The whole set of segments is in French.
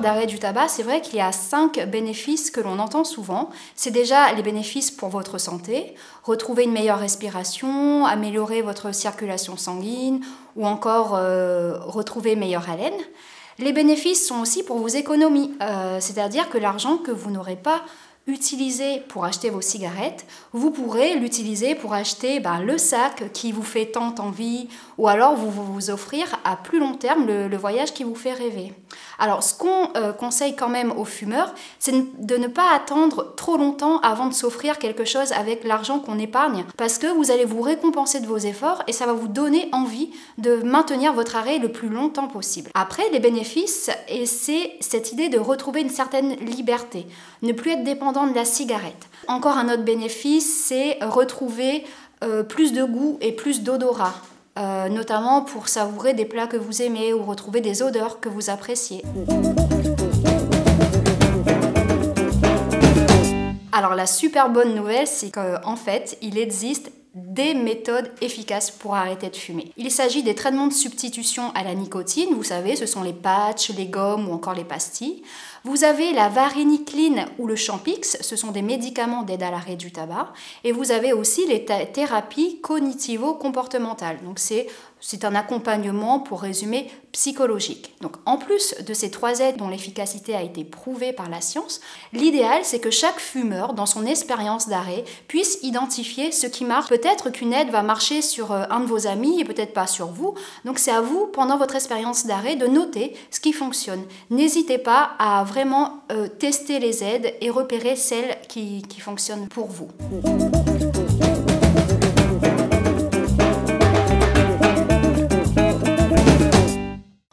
D'arrêt du tabac, c'est vrai qu'il y a 5 bénéfices que l'on entend souvent. C'est déjà les bénéfices pour votre santé, retrouver une meilleure respiration, améliorer votre circulation sanguine ou encore retrouver une meilleure haleine. Les bénéfices sont aussi pour vos économies, c'est-à-dire que l'argent que vous n'aurez pas utilisé pour acheter vos cigarettes, vous pourrez l'utiliser pour acheter le sac qui vous fait tant envie ou alors vous offrir à plus long terme le voyage qui vous fait rêver. Alors ce qu'on conseille quand même aux fumeurs, c'est de ne pas attendre trop longtemps avant de s'offrir quelque chose avec l'argent qu'on épargne parce que vous allez vous récompenser de vos efforts et ça va vous donner envie de maintenir votre arrêt le plus longtemps possible. Après, les bénéfices, et c'est cette idée de retrouver une certaine liberté, ne plus être dépendant de la cigarette. Encore un autre bénéfice, c'est retrouver plus de goût et plus d'odorat, notamment pour savourer des plats que vous aimez ou retrouver des odeurs que vous appréciez. Alors la super bonne nouvelle, c'est qu'en fait, il existe des méthodes efficaces pour arrêter de fumer. Il s'agit des traitements de substitution à la nicotine, vous savez, ce sont les patchs, les gommes ou encore les pastilles. Vous avez la varenicline ou le Champix, ce sont des médicaments d'aide à l'arrêt du tabac. Et vous avez aussi les thérapies cognitivo-comportementales. Donc c'est un accompagnement, pour résumer, psychologique. Donc en plus de ces 3 aides dont l'efficacité a été prouvée par la science, l'idéal c'est que chaque fumeur, dans son expérience d'arrêt, puisse identifier ce qui marche. Peut-être qu'une aide va marcher sur un de vos amis et peut-être pas sur vous. Donc c'est à vous, pendant votre expérience d'arrêt, de noter ce qui fonctionne. N'hésitez pas à vraiment tester les aides et repérer celles qui fonctionnent pour vous.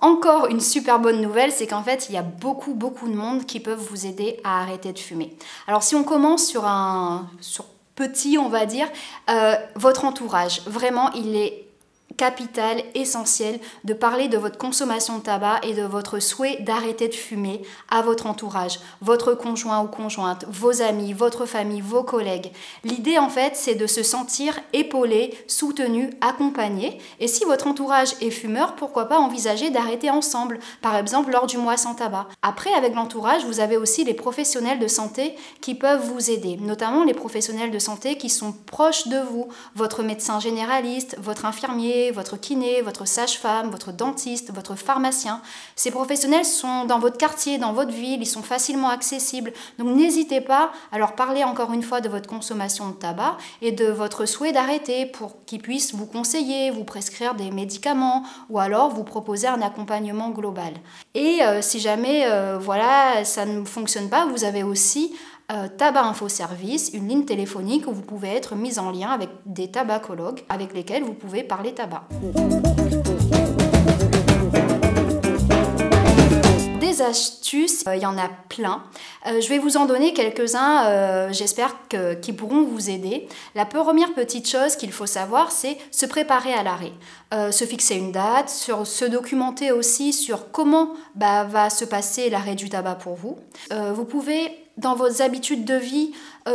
Encore une super bonne nouvelle, c'est qu'en fait, il y a beaucoup de monde qui peuvent vous aider à arrêter de fumer. Alors si on commence sur petit, on va dire, votre entourage, vraiment, il est capital, essentiel de parler de votre consommation de tabac et de votre souhait d'arrêter de fumer à votre entourage, votre conjoint ou conjointe, vos amis, votre famille, vos collègues. L'idée en fait, c'est de se sentir épaulé, soutenu, accompagné. Et si votre entourage est fumeur, pourquoi pas envisager d'arrêter ensemble, par exemple lors du mois sans tabac. Après, avec l'entourage, vous avez aussi les professionnels de santé qui peuvent vous aider, notamment les professionnels de santé qui sont proches de vous, votre médecin généraliste, votre infirmier, votre kiné, votre sage-femme, votre dentiste, votre pharmacien. Ces professionnels sont dans votre quartier, dans votre ville, ils sont facilement accessibles. Donc n'hésitez pas à leur parler encore une fois de votre consommation de tabac et de votre souhait d'arrêter pour qu'ils puissent vous conseiller, vous prescrire des médicaments ou alors vous proposer un accompagnement global. Et si jamais voilà, ça ne fonctionne pas, vous avez aussi Tabac Info Service, une ligne téléphonique où vous pouvez être mis en lien avec des tabacologues avec lesquels vous pouvez parler tabac. Des astuces, il y en a plein. Je vais vous en donner quelques-uns, j'espère qu'ils pourront vous aider. La première petite chose qu'il faut savoir, c'est se préparer à l'arrêt. Se fixer une date, se documenter aussi sur comment va se passer l'arrêt du tabac pour vous. Vous pouvez, dans vos habitudes de vie,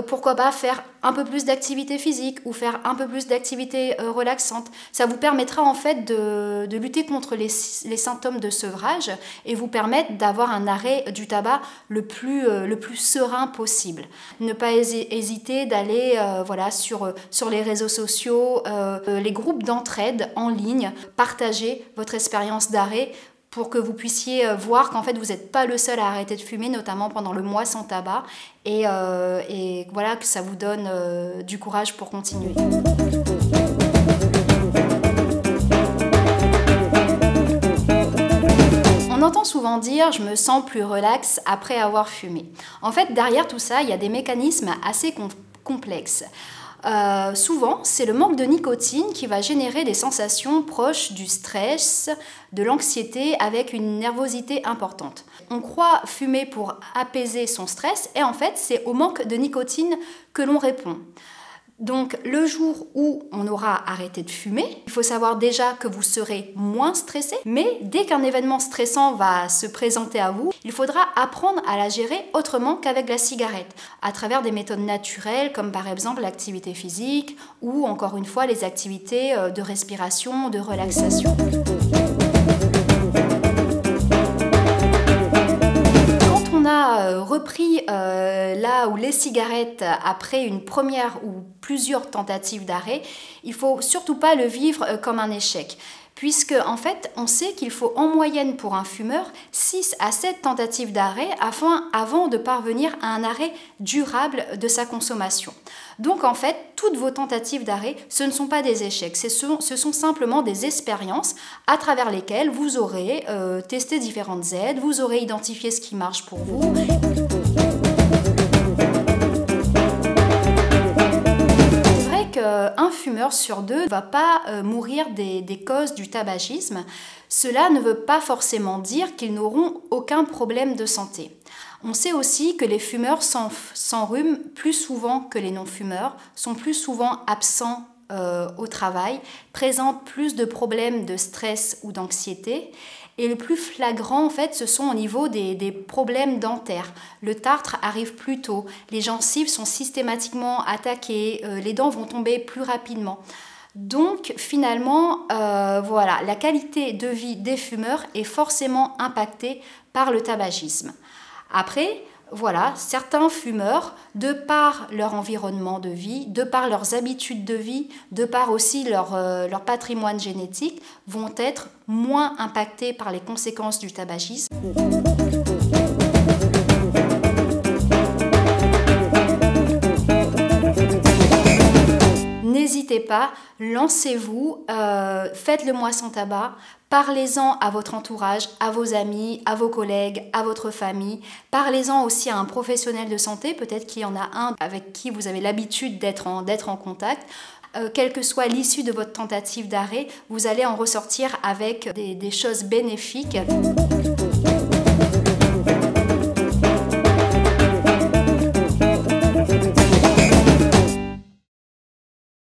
pourquoi pas faire un peu plus d'activité physique ou faire un peu plus d'activité relaxante. Ça vous permettra en fait de lutter contre les symptômes de sevrage et vous permettre d'avoir un arrêt du tabac le plus serein possible. Ne pas hésiter d'aller voilà, sur les réseaux sociaux, les groupes d'entraide en ligne, partager votre expérience d'arrêt pour que vous puissiez voir qu'en fait vous n'êtes pas le seul à arrêter de fumer, notamment pendant le mois sans tabac, et voilà, que ça vous donne du courage pour continuer. On entend souvent dire « je me sens plus relax après avoir fumé ». En fait, derrière tout ça, il y a des mécanismes assez complexes. Souvent, c'est le manque de nicotine qui va générer des sensations proches du stress, de l'anxiété avec une nervosité importante. On croit fumer pour apaiser son stress et en fait, c'est au manque de nicotine que l'on répond. Donc le jour où on aura arrêté de fumer, il faut savoir déjà que vous serez moins stressé, mais dès qu'un événement stressant va se présenter à vous, il faudra apprendre à la gérer autrement qu'avec la cigarette, à travers des méthodes naturelles comme par exemple l'activité physique ou encore une fois les activités de respiration, de relaxation. On a repris là où les cigarettes après une première ou plusieurs tentatives d'arrêt, il faut surtout pas le vivre comme un échec. Puisque en fait, on sait qu'il faut en moyenne pour un fumeur 6 à 7 tentatives d'arrêt avant de parvenir à un arrêt durable de sa consommation. Donc en fait, toutes vos tentatives d'arrêt, ce ne sont pas des échecs, ce sont simplement des expériences à travers lesquelles vous aurez testé différentes aides, vous aurez identifié ce qui marche pour vous. Un fumeur sur deux ne va pas mourir des causes du tabagisme. Cela ne veut pas forcément dire qu'ils n'auront aucun problème de santé. On sait aussi que les fumeurs s'enrhument plus souvent que les non-fumeurs, sont plus souvent absents au travail, présentent plus de problèmes de stress ou d'anxiété. Et le plus flagrant, en fait, ce sont au niveau des problèmes dentaires. Le tartre arrive plus tôt, les gencives sont systématiquement attaquées, les dents vont tomber plus rapidement. Donc, finalement, voilà, la qualité de vie des fumeurs est forcément impactée par le tabagisme. Après, voilà, certains fumeurs, de par leur environnement de vie, de par leurs habitudes de vie, de par aussi leur patrimoine génétique, vont être moins impactés par les conséquences du tabagisme. N'hésitez pas, lancez-vous, faites le mois sans tabac, parlez-en à votre entourage, à vos amis, à vos collègues, à votre famille. Parlez-en aussi à un professionnel de santé, peut-être qu'il y en a un avec qui vous avez l'habitude d'être en contact. Quelle que soit l'issue de votre tentative d'arrêt, vous allez en ressortir avec des choses bénéfiques.